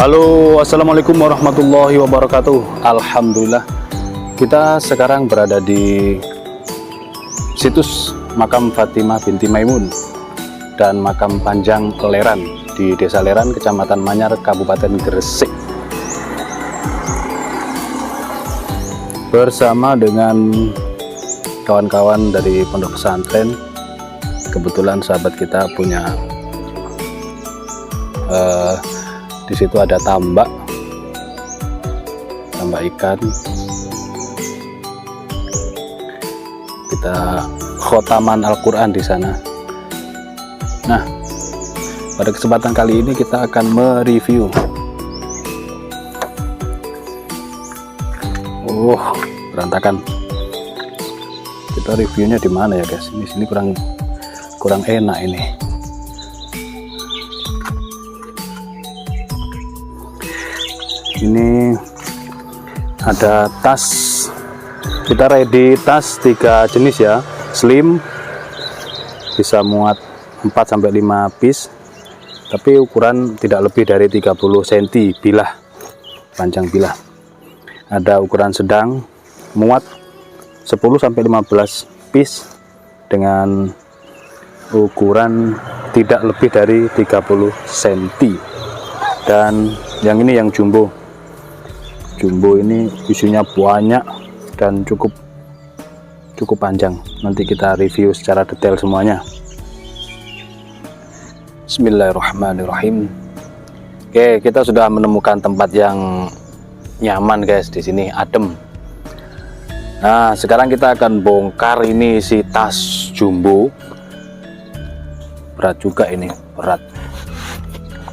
Halo, assalamualaikum warahmatullahi wabarakatuh. Alhamdulillah, kita sekarang berada di situs makam Fatimah binti Maimun dan makam Panjang Leran di Desa Leran, Kecamatan Manyar, Kabupaten Gresik, bersama dengan kawan-kawan dari pondok pesantren. Kebetulan sahabat kita punya di situ ada tambak ikan. Kita khotaman Al-Quran di sana. Nah, pada kesempatan kali ini kita akan mereview. Berantakan. Kita reviewnya di mana ya guys? Ini sini kurang enak ini. Ini ada tas, kita ready tas 3 jenis ya, slim, bisa muat 4-5 piece, tapi ukuran tidak lebih dari 30 cm bilah, panjang bilah. Ada ukuran sedang, muat 10-15 piece dengan ukuran tidak lebih dari 30 cm. Dan yang ini yang jumbo ini isinya banyak dan cukup panjang. Nanti kita review secara detail semuanya. Bismillahirrahmanirrahim. Oke, kita sudah menemukan tempat yang nyaman guys, di sini adem. Nah, sekarang kita akan bongkar ini si tas jumbo. Berat juga ini, berat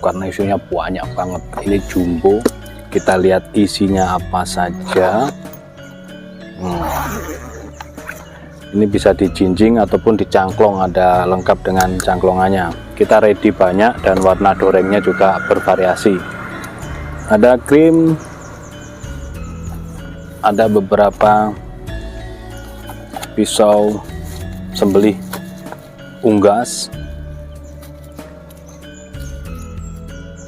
karena isinya banyak banget. Ini jumbo, kita lihat isinya apa saja. Ini bisa dijinjing ataupun dicangklong, ada lengkap dengan cangklongannya. Kita ready banyak dan warna dorengnya juga bervariasi. Ada krim, ada beberapa pisau sembelih unggas,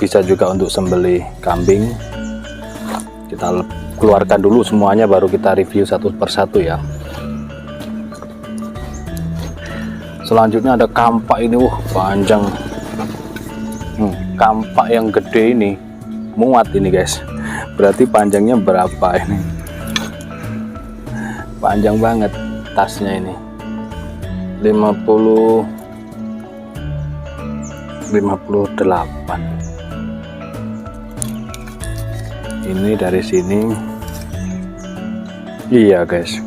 bisa juga untuk sembelih kambing. Kita keluarkan dulu semuanya baru kita review satu persatu ya. Selanjutnya ada kampak ini, panjang. Kampak yang gede ini muat ini guys, berarti panjangnya berapa ini? Panjang banget tasnya ini, 58. Ini dari sini, iya guys,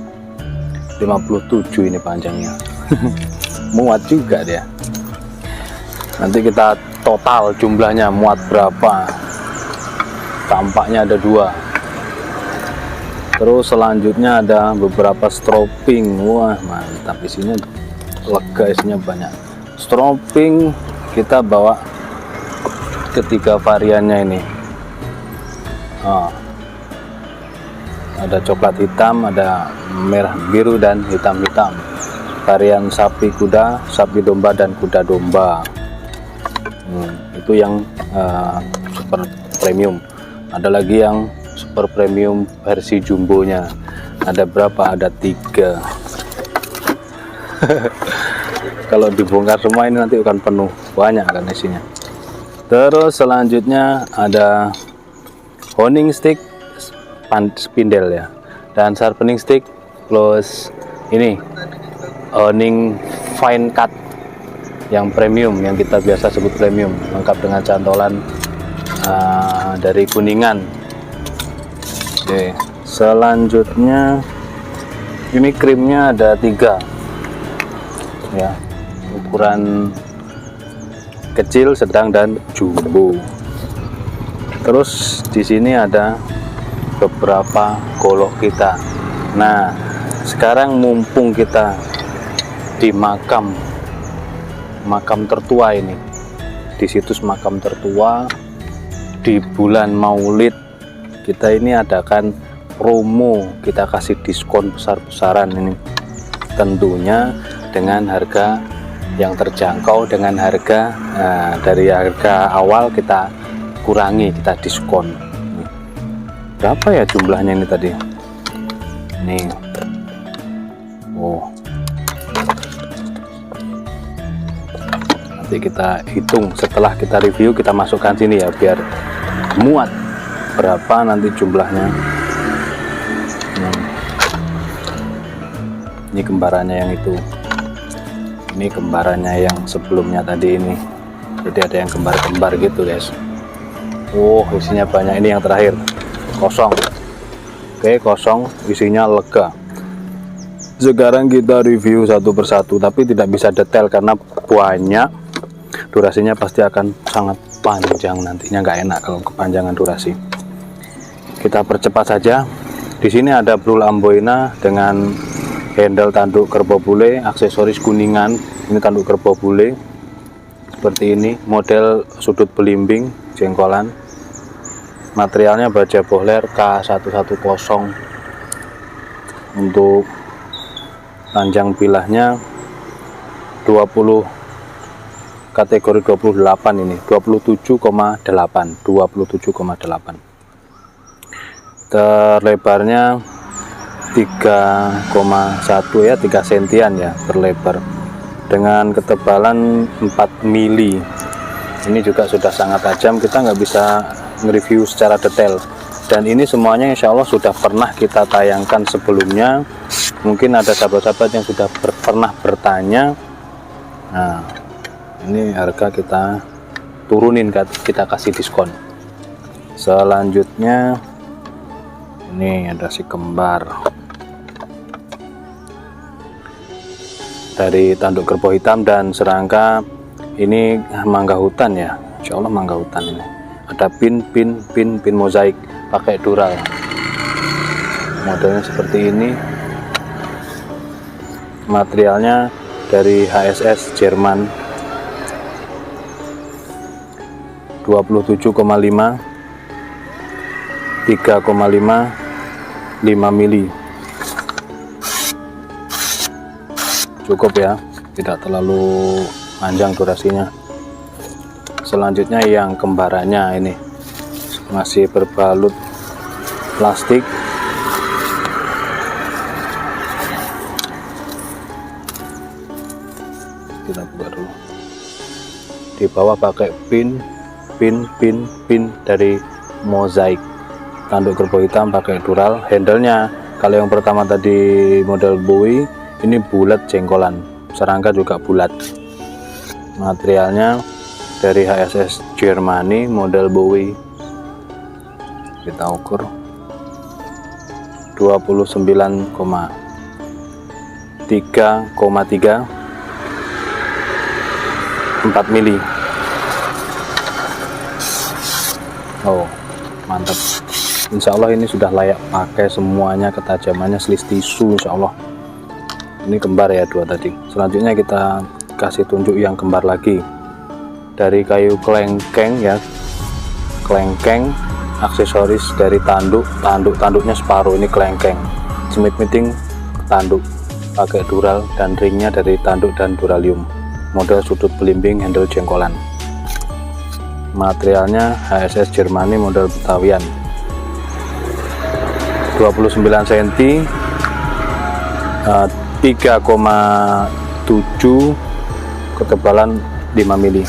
57 ini panjangnya. Muat juga dia. Nanti kita total jumlahnya muat berapa. Tampaknya ada 2. Terus selanjutnya ada beberapa stropping. Wah mantap, isinya lega, isinya banyak. Stropping kita bawa ketiga variannya ini. Ada coklat hitam, ada merah biru dan hitam-hitam. Varian sapi kuda, sapi domba dan kuda domba. Itu yang super premium. Ada lagi yang super premium versi jumbonya. Ada berapa? Ada 3. Kalau dibongkar semua ini nanti akan penuh, banyak kan isinya. Terus selanjutnya ada honing stick spindle ya, dan sharpening stick plus ini honing fine cut yang premium, yang kita biasa sebut premium, lengkap dengan cantolan dari Kuningan. Oke, selanjutnya ini krimnya ada 3 ya, ukuran kecil, sedang dan jumbo. Terus di sini ada beberapa golok kita. Nah sekarang mumpung kita di makam tertua ini, di situs makam tertua di bulan Maulid, kita ini adakan promo, kita kasih diskon besar-besaran ini, tentunya dengan harga yang terjangkau, dengan harga dari harga awal kita kurangi, kita diskon. Berapa ya jumlahnya ini tadi? Nih, nanti kita hitung setelah kita review, kita masukkan sini ya biar muat berapa nanti jumlahnya. Ini kembarannya yang itu, ini kembarannya yang sebelumnya tadi ini. Jadi ada yang kembar-kembar gitu guys. Isinya banyak. Ini yang terakhir kosong. Oke, kosong, isinya lega. Sekarang kita review satu persatu, tapi tidak bisa detail karena banyak, durasinya pasti akan sangat panjang, nantinya nggak enak kalau kepanjangan durasi. Kita percepat saja. Di sini ada brul amboina dengan handle tanduk kerbau bule, aksesoris Kuningan. Ini tanduk kerbau bule seperti ini, model sudut belimbing jengkolan. Materialnya baja bohler K110. Untuk panjang bilahnya 20, kategori 28 ini, 27,8. Terlebarnya 3,1 ya, 3 sentian ya terlebar, dengan ketebalan 4 mili. Ini juga sudah sangat tajam, kita nggak bisa nge-review secara detail, dan ini semuanya insya Allah sudah pernah kita tayangkan sebelumnya. Mungkin ada sahabat-sahabat yang sudah pernah bertanya. Nah ini harga kita turunin, kita kasih diskon. Selanjutnya ini ada si kembar dari tanduk kerbau hitam dan serangka. Ini mangga hutan ya, insya Allah mangga hutan ini. Ada pin mozaik pakai dural, modelnya seperti ini. Materialnya dari HSS Jerman, 27,5, 3,5, 5 mili. cukup ya, tidak terlalu panjang durasinya. Selanjutnya yang kembarannya ini masih berbalut plastik. Kita buka dulu. Di bawah pakai pin dari Mozaik. Tanduk kerbau hitam pakai dural. Handle-nya kalau yang pertama tadi model Bowie, ini bulat jengkolan. Serangga juga bulat. Materialnya dari HSS Germany model Bowie. Kita ukur 29,3,3 4 mili. Oh, mantap. Insya Allah ini sudah layak pakai semuanya, ketajamannya selis tisu insya Allah. Ini kembar ya dua tadi. Selanjutnya kita kasih tunjuk yang kembar lagi. Dari kayu kelengkeng ya, kelengkeng, aksesoris dari tanduknya separuh, ini kelengkeng. Smith Meeting tanduk pakai dural dan ringnya dari tanduk dan duralium. Model sudut belimbing, handle jengkolan. Materialnya HSS Germany model Betawian. 29 cm, 3,7, ketebalan 5 mili.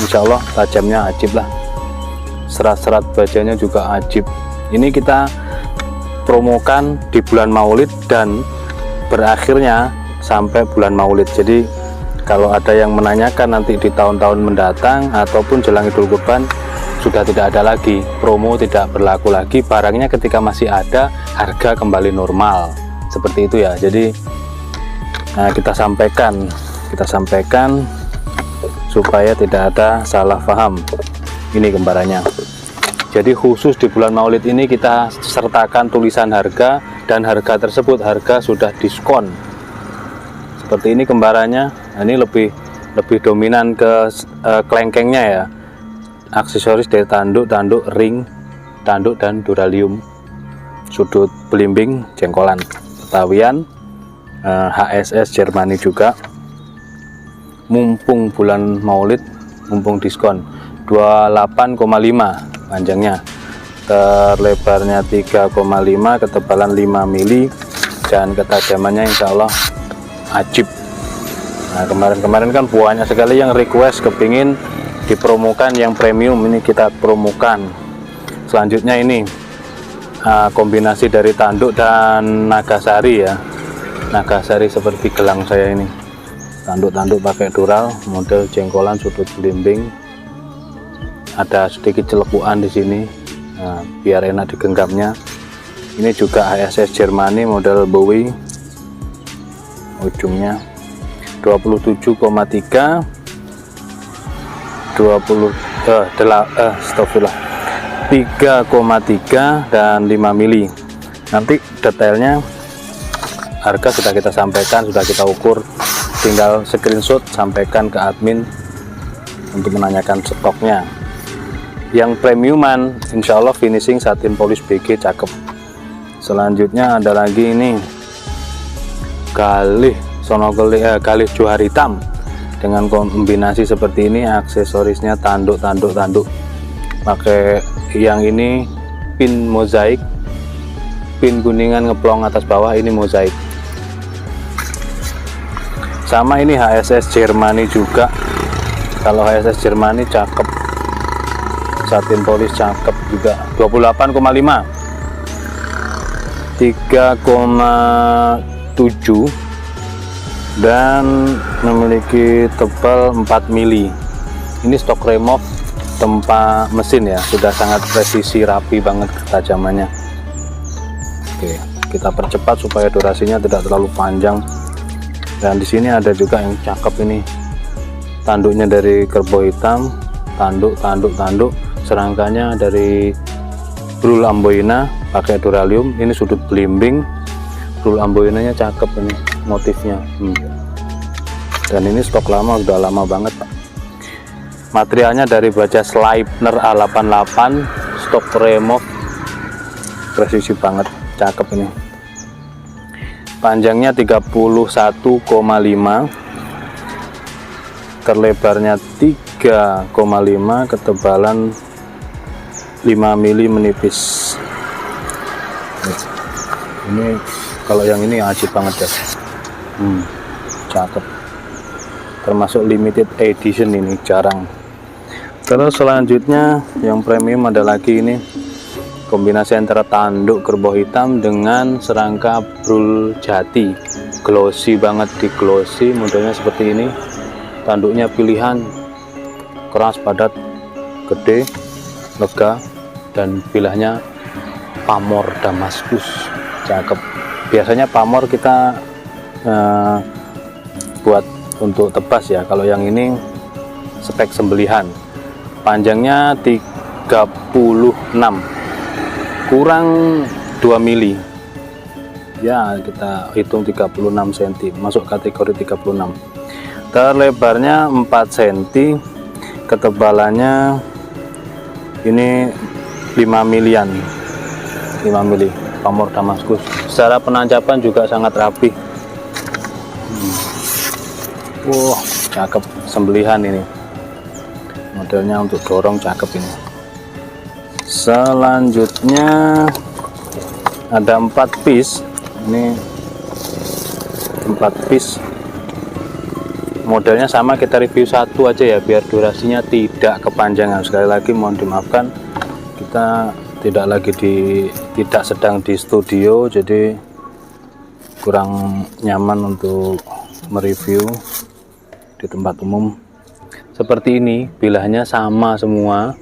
Insya Allah tajamnya ajib lah. Serat-serat bajanya juga ajib. Ini kita promokan di bulan Maulid dan berakhirnya sampai bulan Maulid. Jadi kalau ada yang menanyakan nanti di tahun-tahun mendatang ataupun jelang Idul Kurban, sudah tidak ada lagi, promo tidak berlaku lagi. Barangnya ketika masih ada, harga kembali normal, seperti itu ya. Jadi kita sampaikan supaya tidak ada salah paham. Ini gambarannya. Jadi khusus di bulan Maulid ini kita sertakan tulisan harga, dan harga tersebut harga sudah diskon. Seperti ini gambarannya. Ini lebih dominan ke kelengkengnya ya. Aksesoris dari tanduk, ring, tanduk dan duralium. Sudut belimbing jengkolan. Betawian, HSS Germany juga. Mumpung bulan Maulid, mumpung diskon 28,5 panjangnya, lebarnya 3,5, ketebalan 5 mili, dan ketajamannya insya Allah ajib. Nah, kemarin kan banyak sekali yang request kepingin dipromokan yang premium, ini kita promokan. Selanjutnya ini kombinasi dari tanduk dan nagasari ya, nagasari seperti gelang saya ini. Tanduk pakai dural, model jengkolan, sudut belimbing, ada sedikit celekuan di sini, biar enak digenggamnya. Ini juga HSS Germany model Bowie, ujungnya 27,3, 3,3 dan 5 mili. Nanti detailnya harga sudah kita sampaikan, sudah kita ukur, tinggal screenshot sampaikan ke admin untuk menanyakan stoknya. Yang premiuman insya Allah finishing satin polis BG cakep. Selanjutnya ada lagi ini galih johar hitam dengan kombinasi seperti ini. Aksesorisnya tanduk, pakai yang ini pin Mozaik, pin kuningan ngeplong atas bawah, ini Mozaik. Sama ini HSS Germany juga. Kalau HSS Germany cakep, satin polis cakep juga. 28,5, 3,7 dan memiliki tebal 4 mili. Ini stok remove tempa mesin ya, sudah sangat presisi, rapi banget ketajamannya. Oke, kita percepat supaya durasinya tidak terlalu panjang. Dan di sini ada juga yang cakep ini, tanduknya dari kerbau hitam, tanduk, serangkanya dari Brul Amboina pakai duralium. Ini sudut belimbing, Brul Amboinanya cakep ini motifnya. Dan ini stok lama, udah lama banget. Materialnya dari baja Sleipner A88, stok remove, presisi banget, cakep ini. panjangnya 31,5, terlebarnya 3,5, ketebalan 5 mili menipis. Ini kalau yang ini ajib banget ya. Cakep, termasuk limited edition, ini jarang. Terus selanjutnya yang premium ada lagi, ini kombinasi antara tanduk kerbau hitam dengan serangka brul jati, glossy banget, di glossy, modelnya seperti ini. Tanduknya pilihan, keras, padat, gede, lega, dan bilahnya pamor Damaskus, cakep. Biasanya pamor kita buat untuk tebas ya, kalau yang ini spek sembelihan. Panjangnya 36, kurang 2 mili ya, kita hitung 36 cm, masuk kategori 36. Terlebarnya 4 cm, ketebalannya ini 5 milian, 5 mili, pamor Damaskus. Secara penancapan juga sangat rapi. Wah, cakep, sembelihan ini. Modelnya untuk dorong, cakep ini. Selanjutnya ada 4 piece. Ini 4 piece. Modelnya sama, kita review satu aja ya biar durasinya tidak kepanjangan. Sekali lagi mohon dimaafkan, kita tidak sedang di studio, jadi kurang nyaman untuk mereview di tempat umum. Seperti ini, bilahnya sama semua,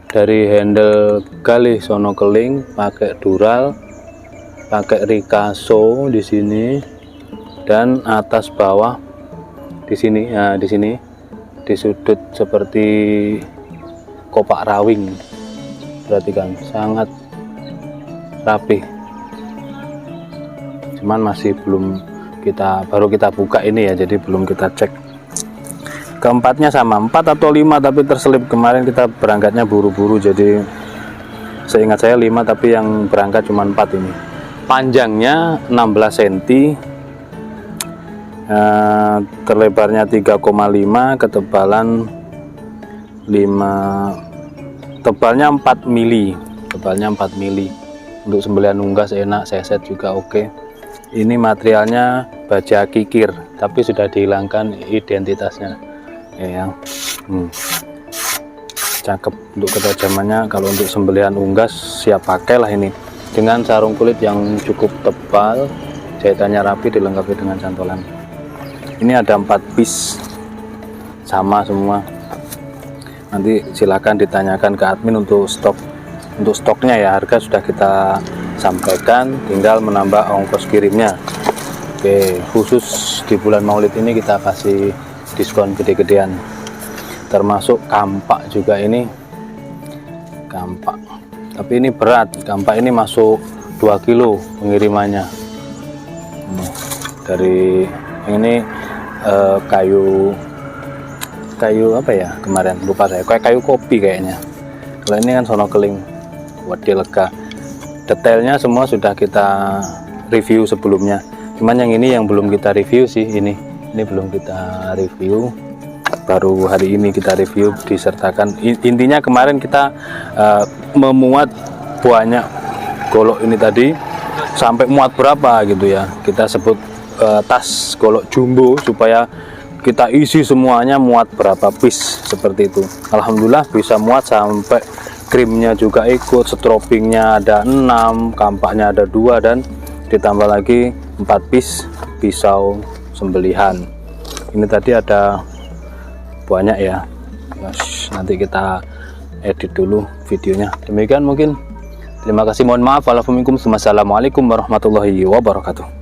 dari handle galih sono keling, pakai dural, pakai Ricasso di sini, dan atas bawah di sini. Nah, di sini di sudut seperti kopak rawing. Perhatikan, sangat rapi. Cuman masih baru kita buka ini ya, jadi belum kita cek. Keempatnya sama, 4 atau 5 tapi terselip. Kemarin kita berangkatnya buru-buru, jadi seingat saya 5 tapi yang berangkat cuma 4 ini. Panjangnya 16 cm, terlebarnya 3,5, ketebalan 5, tebalnya 4 mili, tebalnya 4 mili. Untuk sembelihan unggas enak, seset juga oke. Ini materialnya baja kikir, tapi sudah dihilangkan identitasnya ya. Cakep untuk ketajamannya. Kalau untuk sembelihan unggas siap pakailah ini, dengan sarung kulit yang cukup tebal, jahitannya rapi, dilengkapi dengan cantolan. Ini ada 4 piece, sama semua. Nanti silakan ditanyakan ke admin untuk stok. Untuk stoknya ya, harga sudah kita sampaikan, tinggal menambah ongkos kirimnya. Oke, khusus di bulan Maulid ini kita kasih diskon gede-gedean. Termasuk kampak juga, ini kampak, tapi ini berat. Kampak ini masuk 2 kilo pengirimannya. Dari ini kayu apa ya, kemarin lupa saya, kayu kopi kayaknya. Kalau ini kan sono keling, wadah, lega. Detailnya semua sudah kita review sebelumnya, cuman yang ini yang belum kita review sih. Ini belum kita review, baru hari ini kita review disertakan. Intinya kemarin kita memuat banyak golok ini tadi, sampai muat berapa gitu ya, kita sebut tas golok jumbo, supaya kita isi semuanya muat berapa piece, seperti itu. Alhamdulillah bisa muat, sampai krimnya juga ikut, strobingnya ada 6, kampaknya ada 2, dan ditambah lagi 4 piece pisau sembelihan. Ini tadi ada banyak ya. Nanti kita edit dulu videonya. Demikian mungkin. Terima kasih, mohon maaf. Wassalamualaikum warahmatullahi wabarakatuh.